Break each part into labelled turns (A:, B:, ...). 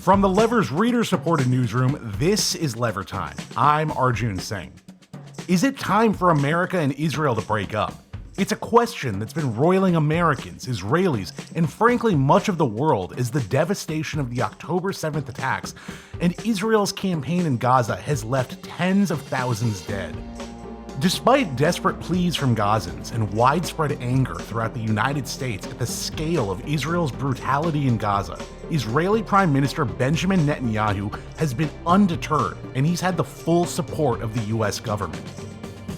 A: From the Lever's reader-supported newsroom, this is Lever Time. I'm Arjun Singh. Is it time for America and Israel to break up? It's a question that's been roiling Americans, Israelis, and frankly much of the world as the devastation of the October 7th attacks and Israel's campaign in Gaza has left tens of thousands dead. Despite desperate pleas from Gazans and widespread anger throughout the United States at the scale of Israel's brutality in Gaza, Israeli Prime Minister Benjamin Netanyahu has been undeterred, and he's had the full support of the US government.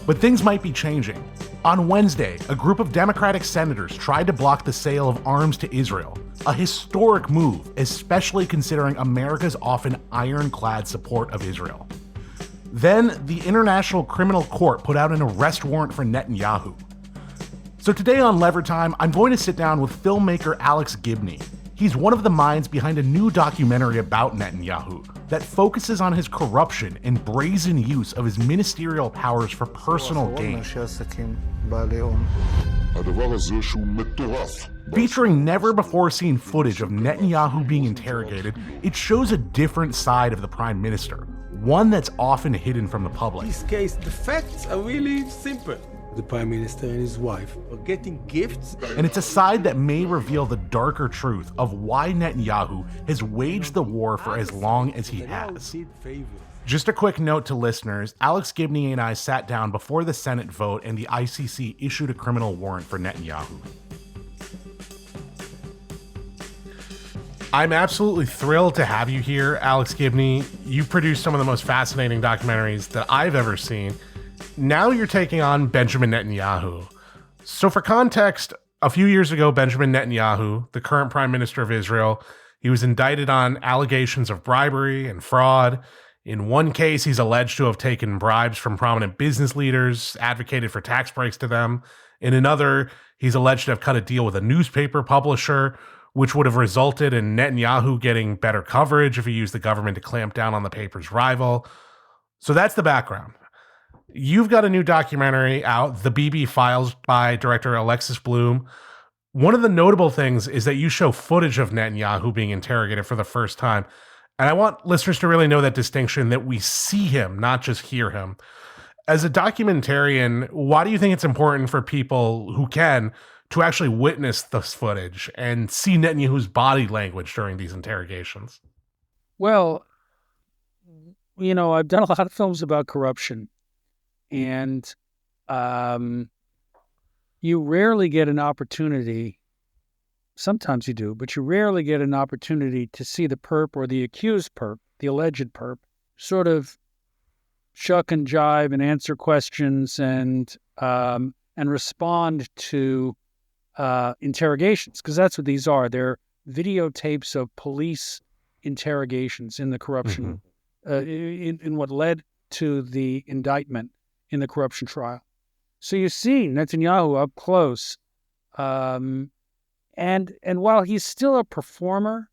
A: But things might be changing. On Wednesday, a group of Democratic senators tried to block the sale of arms to Israel, a historic move, especially considering America's often ironclad support of Israel. Then, the International Criminal Court put out an arrest warrant for Netanyahu. So today on Lever Time, I'm going to sit down with filmmaker Alex Gibney. He's one of the minds behind a new documentary about Netanyahu that focuses on his corruption and brazen use of his ministerial powers for personal gain. Featuring never-before-seen footage of Netanyahu being interrogated, it shows a different side of the prime minister, one that's often hidden from the public.
B: In this case, the facts are really simple. The prime minister and his wife are getting gifts.
A: And it's a side that may reveal the darker truth of why Netanyahu has waged the war for as long as he has. Just a quick note to listeners, Alex Gibney and I sat down before the Senate vote and the ICC issued a criminal warrant for Netanyahu. I'm absolutely thrilled to have you here, Alex Gibney. You produced some of the most fascinating documentaries that I've ever seen. Now you're taking on Benjamin Netanyahu. So for context, a few years ago, Benjamin Netanyahu, the current prime minister of Israel, he was indicted on allegations of bribery and fraud. In one case, he's alleged to have taken bribes from prominent business leaders, advocated for tax breaks to them. In another, he's alleged to have cut a deal with a newspaper publisher, which would have resulted in Netanyahu getting better coverage if he used the government to clamp down on the paper's rival. So that's the background. You've got a new documentary out, the Bibi Files by director Alexis Bloom. One of the notable things is that you show footage of Netanyahu being interrogated for the first time. And I want listeners to really know that distinction, that we see him, not just hear him. As a documentarian, why do you think it's important for people who can to actually witness this footage and see Netanyahu's body language during these interrogations?
C: Well, you know, I've done a lot of films about corruption, and you rarely get an opportunity, sometimes you do, but you rarely get an opportunity to see the perp or the accused perp, the alleged perp, sort of shuck and jive and answer questions and respond to interrogations, because that's what these are. They're videotapes of police interrogations in the corruption, in what led to the indictment in the corruption trial. So you see Netanyahu up close, and while he's still a performer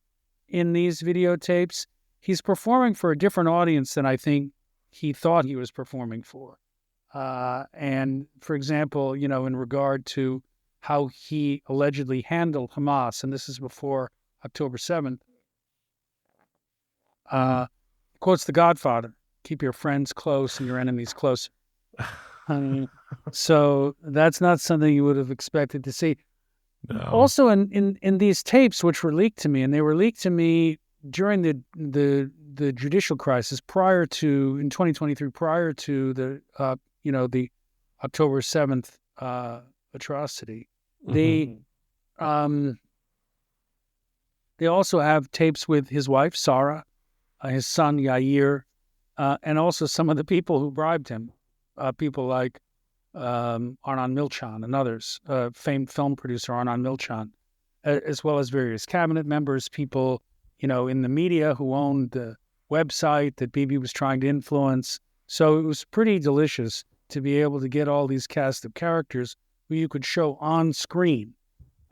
C: in these videotapes, he's performing for a different audience than I think he thought he was performing for. And for example, you know, in regard to how he allegedly handled Hamas, and this is before October 7th, quotes The Godfather, keep your friends close and your enemies closer. So that's not something you would have expected to see. No. Also in these tapes, which were leaked to me, and they were leaked to me during the judicial crisis in 2023, prior to the October 7th atrocity. They also have tapes with his wife, Sarah, his son, Yair, and also some of the people who bribed him, people like Arnon Milchan and others, famed film producer Arnon Milchan, as well as various cabinet members, people, you know, in the media who owned the website that Bibi was trying to influence. So it was pretty delicious to be able to get all these cast of characters who you could show on screen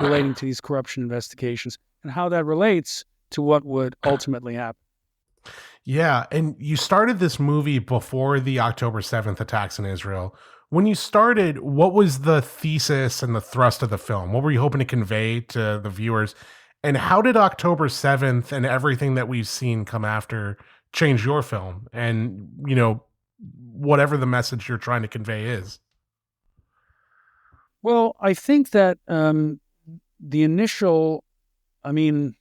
C: relating to these corruption investigations and how that relates to what would ultimately happen.
A: Yeah, and you started this movie before the October 7th attacks in Israel. When you started, what was the thesis and the thrust of the film? What were you hoping to convey to the viewers? And how did October 7th and everything that we've seen come after change your film and, whatever the message you're trying to convey is?
C: Well, I think that the initial, I mean,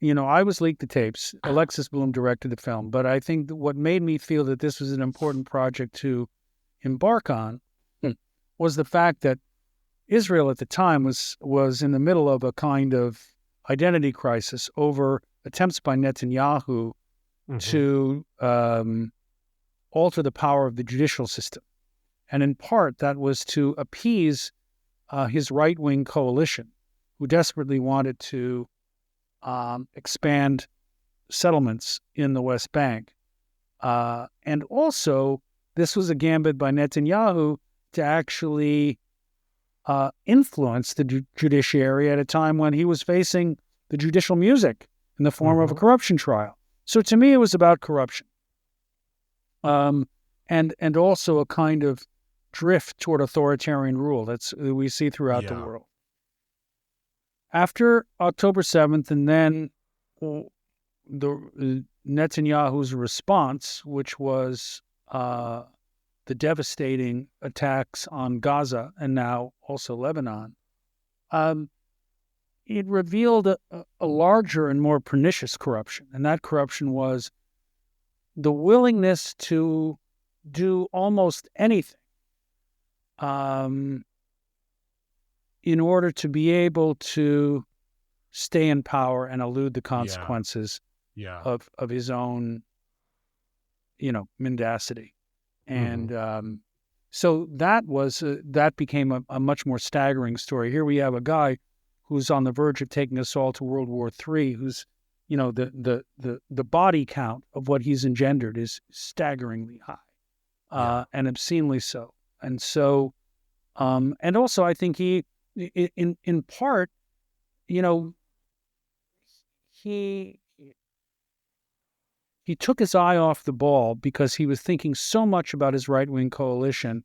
C: I was leaked the tapes. Alexis Bloom directed the film, but I think that what made me feel that this was an important project to embark on was the fact that Israel at the time was in the middle of a kind of identity crisis over attempts by Netanyahu to alter the power of the judicial system. And in part, that was to appease his right-wing coalition, who desperately wanted to expand settlements in the West Bank. And also, this was a gambit by Netanyahu to actually influence the judiciary at a time when he was facing the judicial music in the form of a corruption trial. So to me, it was about corruption. And also a kind of drift toward authoritarian rule that we see throughout the world. After October 7th, and then the Netanyahu's response, which was the devastating attacks on Gaza and now also Lebanon, it revealed a larger and more pernicious corruption. And that corruption was the willingness to do almost anything in order to be able to stay in power and elude the consequences of his own, mendacity. And so that became a much more staggering story. Here we have a guy who's on the verge of taking us all to World War III, who's, the body count of what he's engendered is staggeringly high, and obscenely so. And so, and also I think he, in part, he took his eye off the ball because he was thinking so much about his right-wing coalition.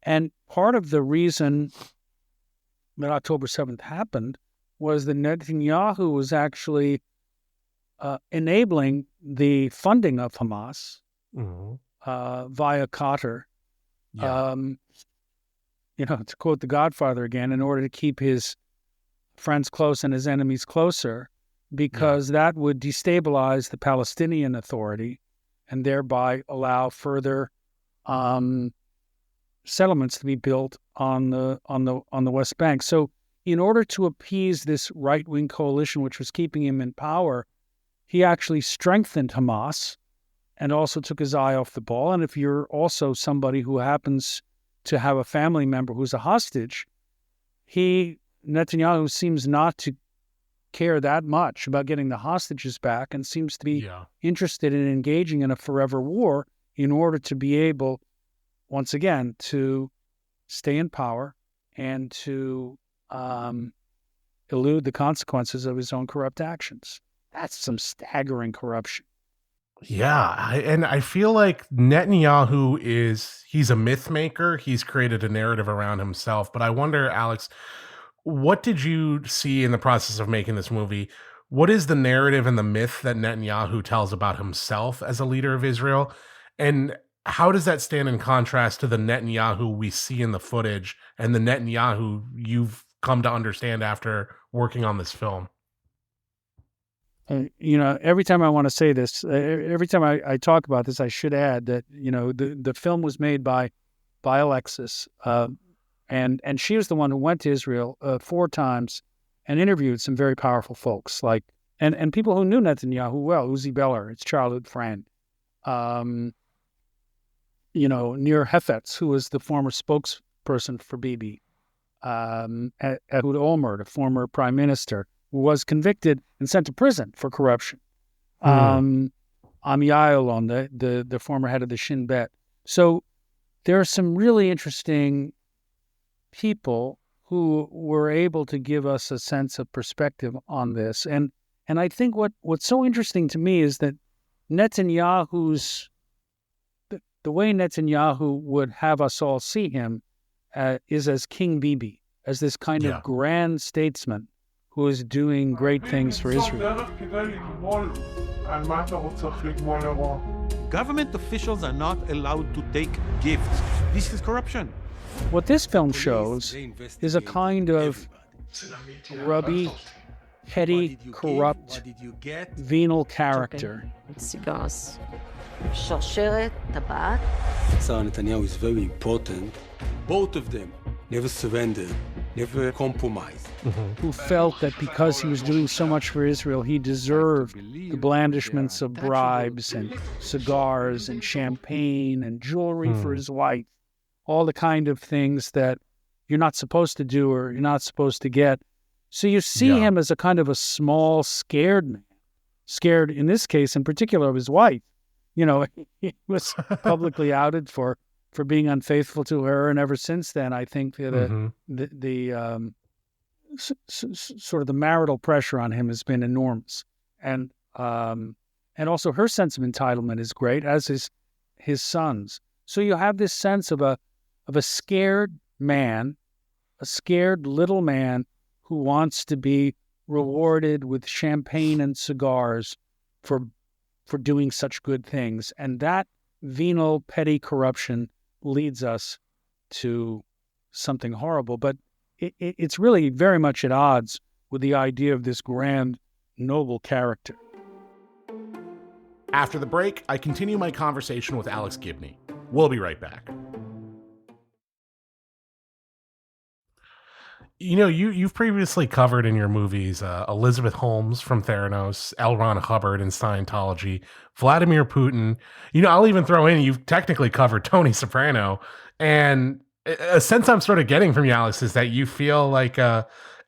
C: And part of the reason that October 7th happened was that Netanyahu was actually enabling the funding of Hamas via Qatar. To quote The Godfather again, in order to keep his friends close and his enemies closer, because that would destabilize the Palestinian Authority and thereby allow further settlements to be built on the West Bank. So in order to appease this right-wing coalition, which was keeping him in power, he actually strengthened Hamas and also took his eye off the ball. And if you're also somebody who happens to have a family member who's a hostage, Netanyahu seems not to care that much about getting the hostages back and seems to be interested in engaging in a forever war in order to be able, once again, to stay in power and to elude the consequences of his own corrupt actions. That's some staggering corruption.
A: Yeah, and I feel like Netanyahu he's a myth maker. He's created a narrative around himself. But I wonder, Alex, what did you see in the process of making this movie? What is the narrative and the myth that Netanyahu tells about himself as a leader of Israel? And how does that stand in contrast to the Netanyahu we see in the footage and the Netanyahu you've come to understand after working on this film?
C: Every time I want to say this, every time I talk about this, I should add that, the film was made by Alexis, and she was the one who went to Israel 4 times and interviewed some very powerful folks, and people who knew Netanyahu well, Uzi Beller, his childhood friend, Nir Hefetz, who was the former spokesperson for Bibi, Ehud Olmert, a former prime minister, who was convicted and sent to prison for corruption. Ami Ayalon, the former head of the Shin Bet. So there are some really interesting people who were able to give us a sense of perspective on this. And I think what's so interesting to me is that Netanyahu's, the way Netanyahu would have us all see him is as King Bibi, as this kind of grand statesman who is doing great things for Israel.
D: Government officials are not allowed to take gifts. This is corruption.
C: What this film shows is a kind of grubby, petty, corrupt, venal character.
E: cigars. שרשרת, טבעת.
B: Sarah Netanyahu is very important. Both of them never surrendered, never compromised.
C: Who felt that because he was doing so much for Israel, he deserved the blandishments of bribes and cigars and champagne and jewelry for his wife, all the kind of things that you're not supposed to do or you're not supposed to get. So you see him as a kind of a small, scared man, scared in this case in particular of his wife. You know, he was publicly outed for being unfaithful to her, and ever since then, I think the sort of the marital pressure on him has been enormous, and also her sense of entitlement is great, as is his son's. So you have this sense of a scared man, a scared little man who wants to be rewarded with champagne and cigars for doing such good things. And that venal, petty corruption leads us to something horrible. But it's really very much at odds with the idea of this grand, noble character.
A: After the break, I continue my conversation with Alex Gibney. We'll be right back. You know, you've previously covered in your movies Elizabeth Holmes from Theranos, L. Ron Hubbard in Scientology, Vladimir Putin. You know, I'll even throw in, you've technically covered Tony Soprano. And a sense I'm sort of getting from you, Alex, is that you feel like,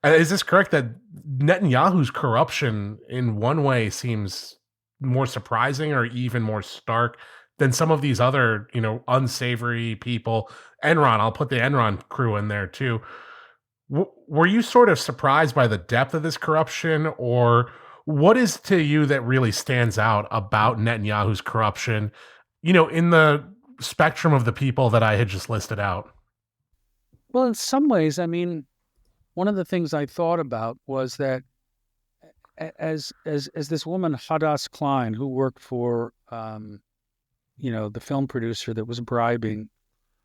A: is this correct, that Netanyahu's corruption in one way seems more surprising or even more stark than some of these other, you know, unsavory people? Enron, I'll put the Enron crew in there too. Were you sort of surprised by the depth of this corruption, or what is to you that really stands out about Netanyahu's corruption, you know, in the spectrum of the people that I had just listed out?
C: Well, in some ways, I mean, one of the things I thought about was that as this woman, Hadass Klein, who worked for, you know, the film producer that was bribing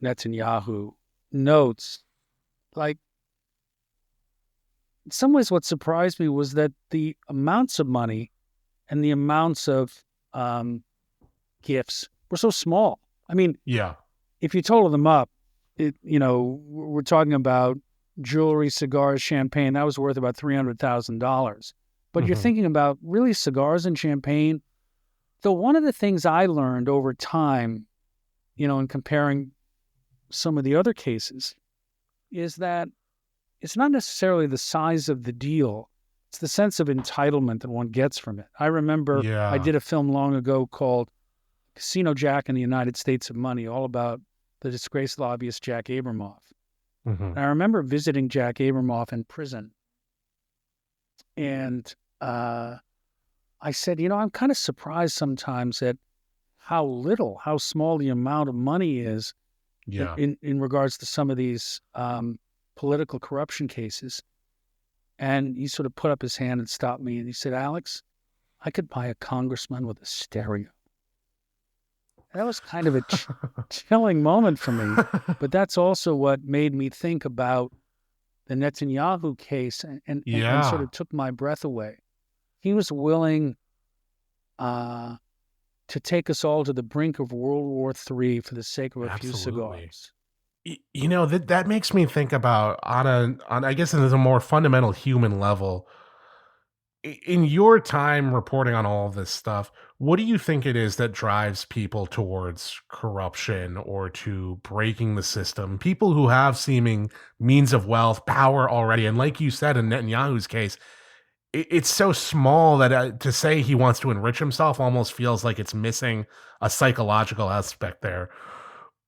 C: Netanyahu, notes, like, in some ways, what surprised me was that the amounts of money and the amounts of gifts were so small. I mean, if you total them up, you know, we're talking about jewelry, cigars, champagne. That was worth about $300,000. But you're thinking about really cigars and champagne. So one of the things I learned over time, you know, in comparing some of the other cases, is that it's not necessarily the size of the deal. It's the sense of entitlement that one gets from it. I remember I did a film long ago called Casino Jack and the United States of Money, all about the disgraced lobbyist Jack Abramoff. And I remember visiting Jack Abramoff in prison. And I said, you know, I'm kind of surprised sometimes at how small the amount of money is in regards to some of these political corruption cases. And he sort of put up his hand and stopped me, and he said, Alex, I could buy a congressman with a stereo. That was kind of a chilling moment for me, but that's also what made me think about the Netanyahu case and sort of took my breath away. He was willing to take us all to the brink of World War III for the sake of a few cigars.
A: You know, that makes me think about on I guess there's a more fundamental human level. In your time reporting on all of this stuff, what do you think it is that drives people towards corruption or to breaking the system? People who have seeming means of wealth, power already. And like you said, in Netanyahu's case, it's so small that to say he wants to enrich himself almost feels like it's missing a psychological aspect there.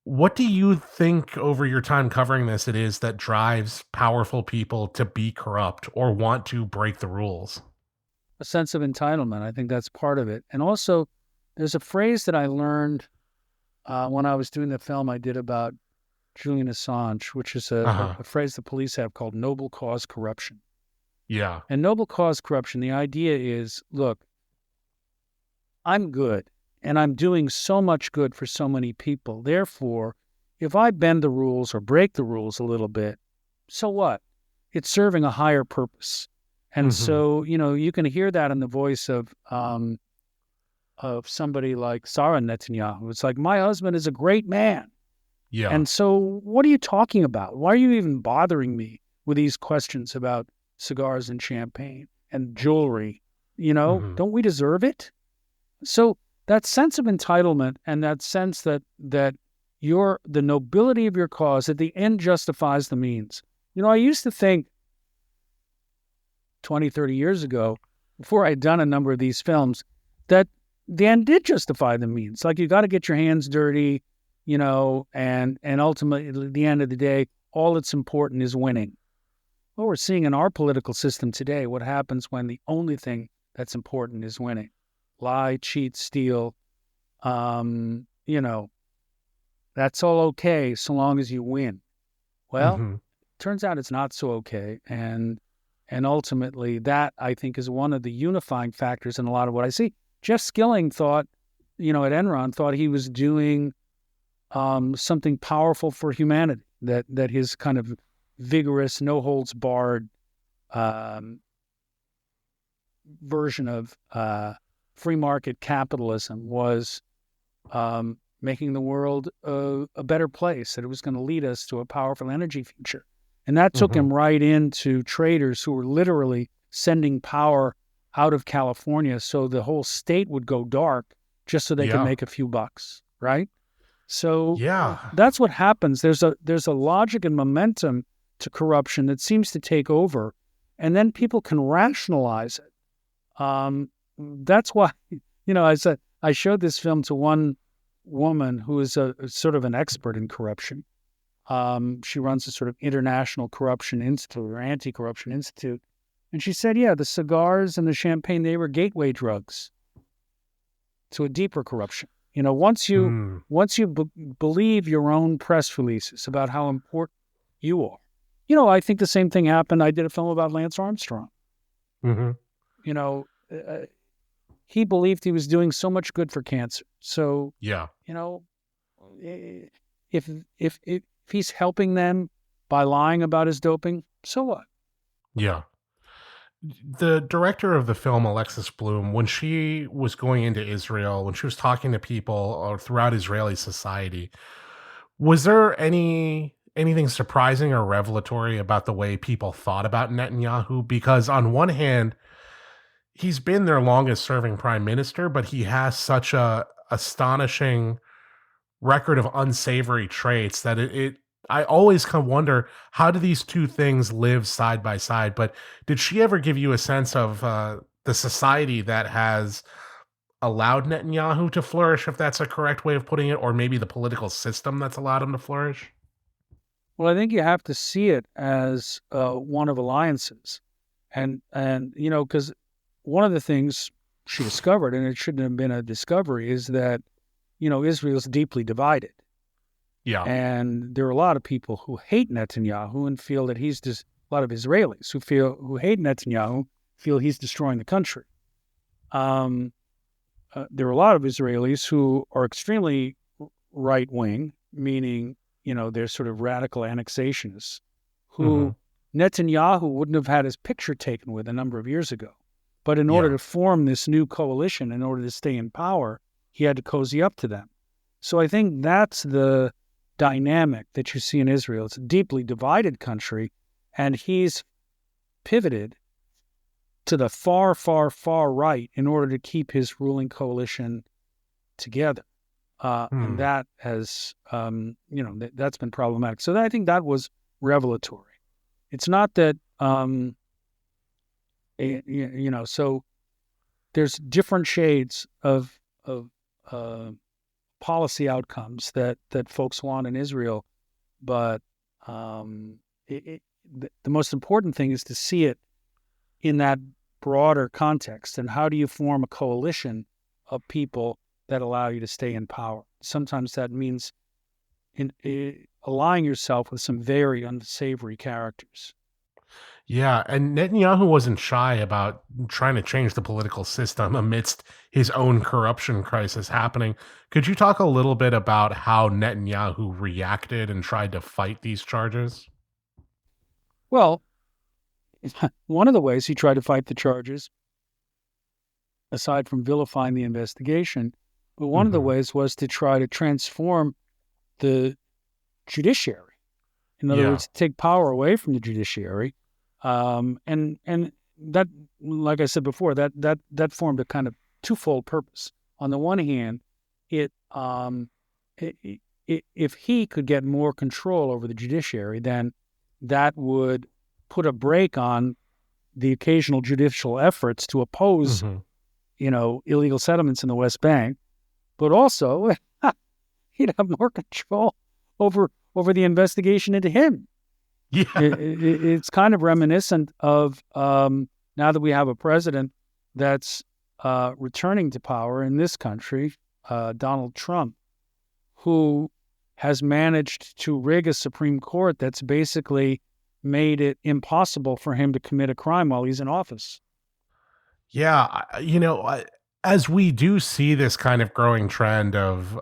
A: What do you think over your time covering this it is that drives powerful people to be corrupt or want to break the rules?
C: A sense of entitlement. I think that's part of it. And also, there's a phrase that I learned when I was doing the film I did about Julian Assange, which is a phrase the police have called noble cause corruption.
A: Yeah.
C: And noble cause corruption, the idea is, look, I'm good, and I'm doing so much good for so many people. Therefore, if I bend the rules or break the rules a little bit, so what? It's serving a higher purpose. And so, you can hear that in the voice of somebody like Sarah Netanyahu. It's like, my husband is a great man.
A: Yeah.
C: And so what are you talking about? Why are you even bothering me with these questions about cigars and champagne and jewelry? Don't we deserve it? So that sense of entitlement and that sense that the nobility of your cause at the end justifies the means. I used to think 20, 30 years ago, before I'd done a number of these films, that the end did justify the means. Like, you got to get your hands dirty, and ultimately, at the end of the day, all that's important is winning. Well, we're seeing in our political system today what happens when the only thing that's important is winning. Lie, cheat, steal, that's all okay so long as you win. Well, turns out it's not so okay. And ultimately, that, I think, is one of the unifying factors in a lot of what I see. Jeff Skilling thought, at Enron, thought he was doing something powerful for humanity, that his kind of vigorous, no-holds-barred version of free market capitalism was making the world a better place, that it was going to lead us to a powerful energy future. And that took him right into traders who were literally sending power out of California so the whole state would go dark just so they could make a few bucks, right? So that's what happens. There's a logic and momentum to corruption that seems to take over, and then people can rationalize it. That's why, I showed this film to one woman who is a sort of an expert in corruption. She runs a sort of international corruption institute or anti-corruption institute. And she said, the cigars and the champagne, they were gateway drugs to a deeper corruption. Once you believe your own press releases about how important you are. I think the same thing happened. I did a film about Lance Armstrong. He believed he was doing so much good for cancer. So, if he's helping them by lying about his doping, so what?
A: Yeah. The director of the film, Alexis Bloom, when she was going into Israel, when she was talking to people throughout Israeli society, was there anything surprising or revelatory about the way people thought about Netanyahu? Because on one hand, he's been their longest serving prime minister, but he has such a astonishing record of unsavory traits that I always kind of wonder, how do these two things live side by side? But did she ever give you a sense of the society that has allowed Netanyahu to flourish, if that's a correct way of putting it, or maybe the political system that's allowed him to flourish?
C: Well, I think you have to see it as one of alliances. And because one of the things she discovered, and it shouldn't have been a discovery, is that, Israel's deeply divided.
A: Yeah.
C: And there are a lot of people who hate Netanyahu and feel that he's just, a lot of Israelis who hate Netanyahu feel he's destroying the country. There are a lot of Israelis who are extremely right-wing, meaning, they're sort of radical annexationists, who Netanyahu wouldn't have had his picture taken with a number of years ago. But in order to form this new coalition, in order to stay in power, he had to cozy up to them. So I think that's the dynamic that you see in Israel. It's a deeply divided country, and he's pivoted to the far, far, far right in order to keep his ruling coalition together. And that has, that's been problematic. So I think that was revelatory. It's not that, so there's different shades of policy outcomes that folks want in Israel, but the most important thing is to see it in that broader context. And how do you form a coalition of people that allow you to stay in power? Sometimes that means allying yourself with some very unsavory characters.
A: Yeah, and Netanyahu wasn't shy about trying to change the political system amidst his own corruption crisis happening. Could you talk a little bit about how Netanyahu reacted and tried to fight these charges?
C: Well, one of the ways he tried to fight the charges, aside from vilifying the investigation, but one of the
A: Hmm.
C: ways was to try to transform the judiciary. In other
A: Yeah.
C: words, take power away from the judiciary, and that, like I said before, that formed a kind of twofold purpose. On the one hand, it, if he could get more control over the judiciary, then that would put a brake on the occasional judicial efforts to oppose,
A: Hmm.
C: illegal settlements in the West Bank. But also, he'd have more control over the investigation into him.
A: Yeah.
C: It's kind of reminiscent of now that we have a president that's returning to power in this country, Donald Trump, who has managed to rig a Supreme Court that's basically made it impossible for him to commit a crime while he's in office.
A: Yeah, as we do see this kind of growing trend of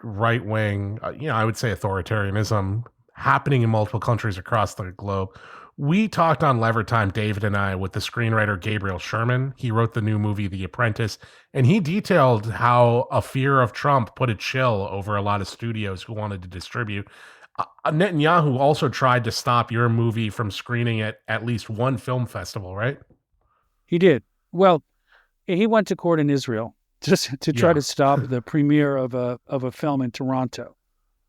A: right wing, I would say authoritarianism happening in multiple countries across the globe. We talked on Lever Time, David and I, with the screenwriter Gabriel Sherman. He wrote the new movie The Apprentice, and he detailed how a fear of Trump put a chill over a lot of studios who wanted to distribute. Netanyahu also tried to stop your movie from screening at least one film festival, right?
C: He did. Well, he went to court in Israel just to try
A: Yeah.
C: to stop the premiere of a film in Toronto.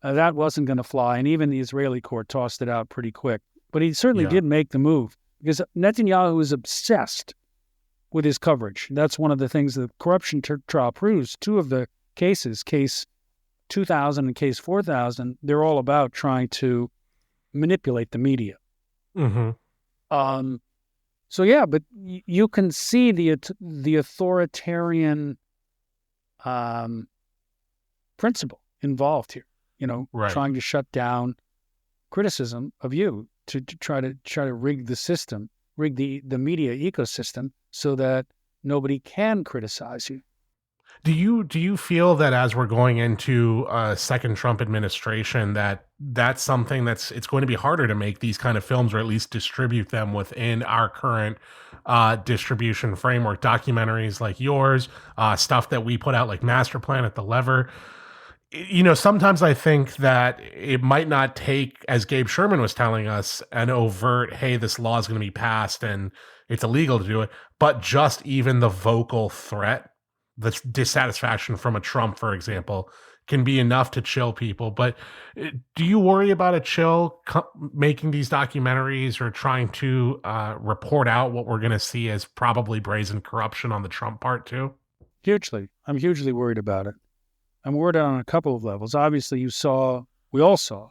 C: That wasn't going to fly, and even the Israeli court tossed it out pretty quick. But he certainly
A: Yeah.
C: did make the move because Netanyahu is obsessed with his coverage. That's one of the things the corruption trial proves. Two of the cases, case 2000 and case 4000, they're all about trying to manipulate the media.
A: Hmm.
C: Um, so yeah, but you can see the authoritarian principle involved here.
A: Right.
C: Trying to shut down criticism of you to try to rig the system, rig the media ecosystem so that nobody can criticize you.
A: Do you feel that as we're going into a second Trump administration, that that's something it's going to be harder to make these kind of films, or at least distribute them within our current distribution framework? Documentaries like yours, stuff that we put out like Master Plan at the Lever. Sometimes I think that it might not take, as Gabe Sherman was telling us, an overt, hey, this law is going to be passed and it's illegal to do it, but just even the vocal threat, the dissatisfaction from a Trump, for example, can be enough to chill people. But do you worry about a chill making these documentaries or trying to report out what we're going to see as probably brazen corruption on the Trump part too?
C: Hugely. I'm hugely worried about it. I'm worried on a couple of levels. Obviously, we all saw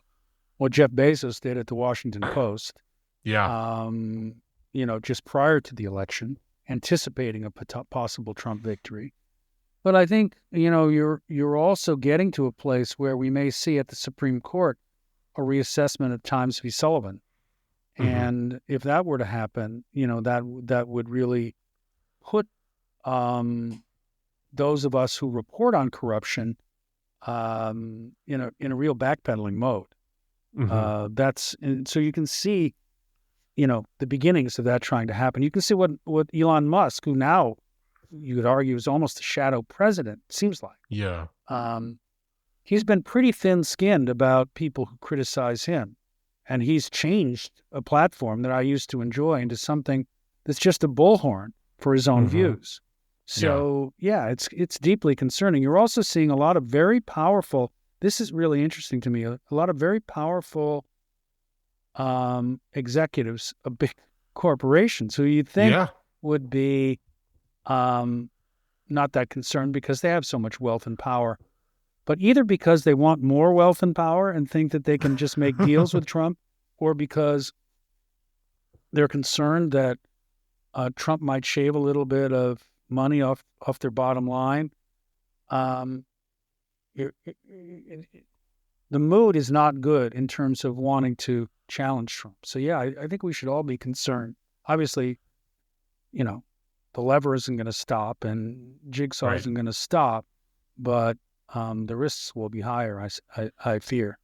C: what Jeff Bezos did at the Washington Post,
A: Yeah.
C: just prior to the election, anticipating a possible Trump victory. But I think, you're also getting to a place where we may see at the Supreme Court a reassessment of Times v. Sullivan.
A: Hmm.
C: And if that were to happen, that would really put those of us who report on corruption in a real backpedaling mode.
A: Hmm.
C: And so you can see, the beginnings of that trying to happen. You can see what Elon Musk, who now you could argue is almost a shadow president, seems like.
A: Yeah.
C: He's been pretty thin-skinned about people who criticize him, and he's changed a platform that I used to enjoy into something that's just a bullhorn for his own
A: Hmm.
C: views. So yeah, it's deeply concerning. You're also seeing a lot of very powerful. This is really interesting to me. A lot of very powerful executives of big corporations who you'd think
A: Yeah.
C: would be not that concerned because they have so much wealth and power, but either because they want more wealth and power and think that they can just make deals with Trump, or because they're concerned that Trump might shave a little bit of money off their bottom line. Um, the mood is not good in terms of wanting to challenge Trump. So yeah, I think we should all be concerned. Obviously, the lever isn't going to stop and Jigsaw
A: Right.
C: isn't going to stop, but the risks will be higher, I fear.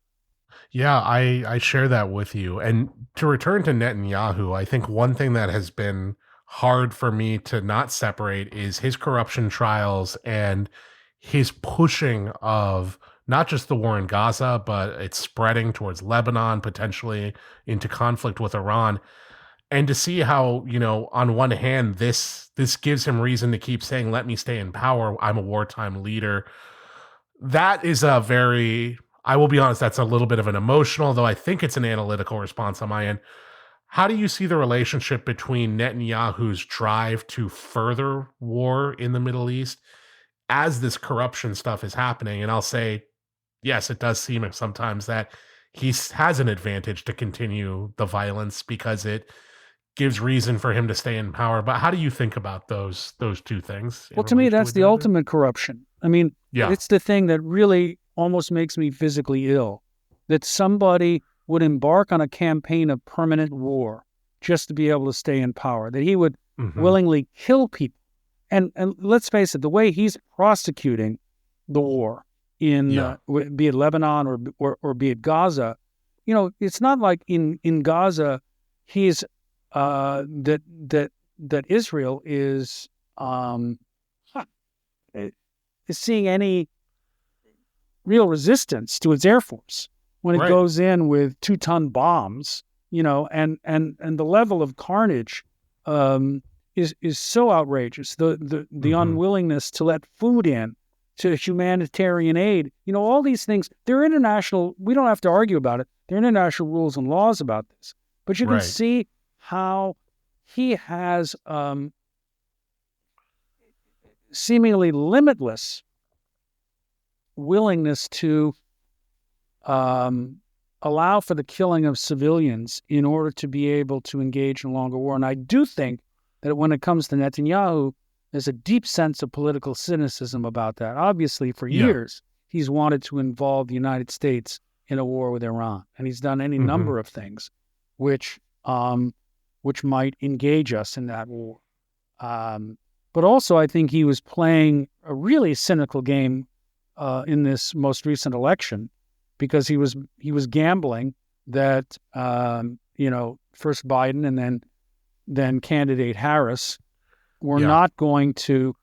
A: Yeah, I share that with you. And to return to Netanyahu, I think one thing that has been hard for me to not separate is his corruption trials and his pushing of not just the war in Gaza, but it's spreading towards Lebanon, potentially into conflict with Iran. And to see how, on one hand, this gives him reason to keep saying, let me stay in power. I'm a wartime leader. That is a very, I will be honest, that's a little bit of an emotional, though I think it's an analytical response on my end. How do you see the relationship between Netanyahu's drive to further war in the Middle East as this corruption stuff is happening? And I'll say, yes, it does seem sometimes that he has an advantage to continue the violence because it gives reason for him to stay in power. But how do you think about those two things?
C: Well, to me, that's the ultimate corruption. I mean,
A: Yeah.
C: it's the thing that really almost makes me physically ill, that somebody would embark on a campaign of permanent war just to be able to stay in power, that he would willingly kill people. And let's face it, the way he's prosecuting the war in, be it Lebanon or be it Gaza, it's not like in Gaza, he's, that Israel is seeing any real resistance to its Air Force when it goes in with 2-ton bombs, and the level of carnage is so outrageous. The unwillingness to let food in, to humanitarian aid, all these things, they're international. We don't have to argue about it. There are international rules and laws about this. But you can see how he has seemingly limitless willingness to allow for the killing of civilians in order to be able to engage in a longer war. And I do think that when it comes to Netanyahu, there's a deep sense of political cynicism about that. Obviously, for years, he's wanted to involve the United States in a war with Iran, and he's done any number of things which might engage us in that war. But also, I think he was playing a really cynical game in this most recent election, because he was gambling that first Biden and then candidate Harris were not going to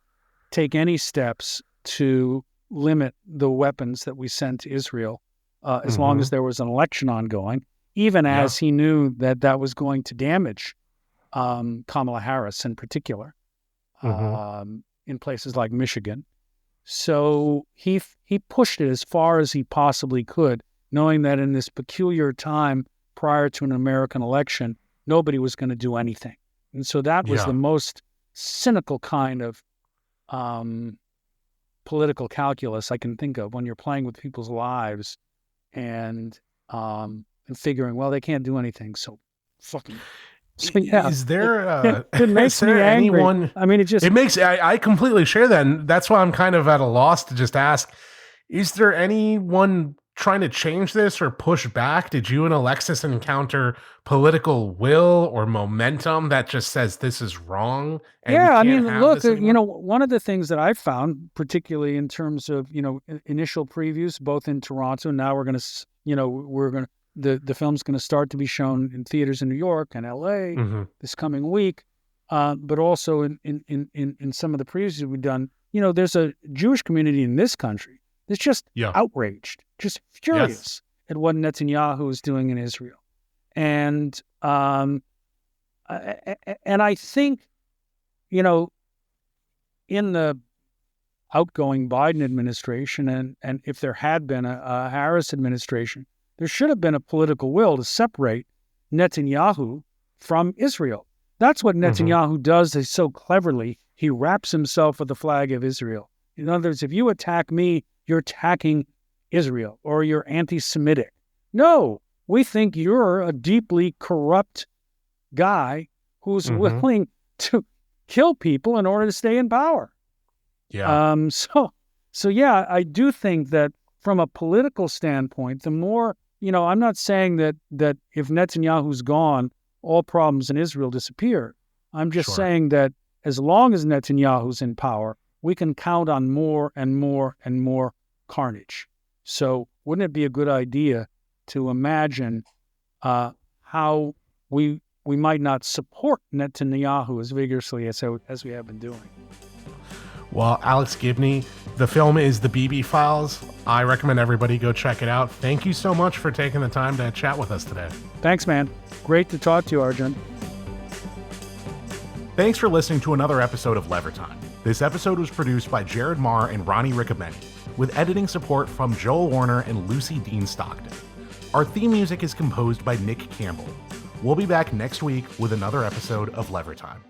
C: take any steps to limit the weapons that we sent to Israel as long as there was an election ongoing, even as he knew that was going to damage Kamala Harris in particular in places like Michigan. So he pushed it as far as he possibly could, knowing that in this peculiar time prior to an American election, nobody was going to do anything. And so that was the most cynical kind of political calculus I can think of, when you're playing with people's lives and figuring, well, they can't do anything, so fucking. So,
A: Is there
C: it makes me angry.
A: Anyone,
C: I mean, it
A: makes I completely share that, and that's why I'm kind of at a loss to just ask, is there anyone trying to change this or push back? Did you and Alexis encounter political will or momentum that just says this is wrong? And
C: I mean, look, one of the things that I found, particularly in terms of, initial previews, both in Toronto, and now the film's going to start to be shown in theaters in New York and LA this coming week. But also in some of the previews we've done, there's a Jewish community in this country that's just outraged, just furious at what Netanyahu is doing in Israel. And I think, in the outgoing Biden administration, and if there had been a Harris administration, there should have been a political will to separate Netanyahu from Israel. That's what Netanyahu does so cleverly. He wraps himself with the flag of Israel. In other words, if you attack me, you're attacking Israel, or you're anti-Semitic. No, we think you're a deeply corrupt guy who's willing to kill people in order to stay in power.
A: Yeah.
C: So yeah, I do think that from a political standpoint, the more, I'm not saying that if Netanyahu's gone, all problems in Israel disappear. I'm just saying that as long as Netanyahu's in power, we can count on more and more and more carnage. So wouldn't it be a good idea to imagine how we might not support Netanyahu as vigorously as we have been doing?
A: Well, Alex Gibney, the film is The Bibi Files. I recommend everybody go check it out. Thank you so much for taking the time to chat with us today.
C: Thanks, man. Great to talk to you, Arjun.
A: Thanks for listening to another episode of Lever Time. This episode was produced by Jared Marr and Ronnie Riccobeni, with editing support from Joel Warner and Lucy Dean Stockton. Our theme music is composed by Nick Campbell. We'll be back next week with another episode of Lever Time.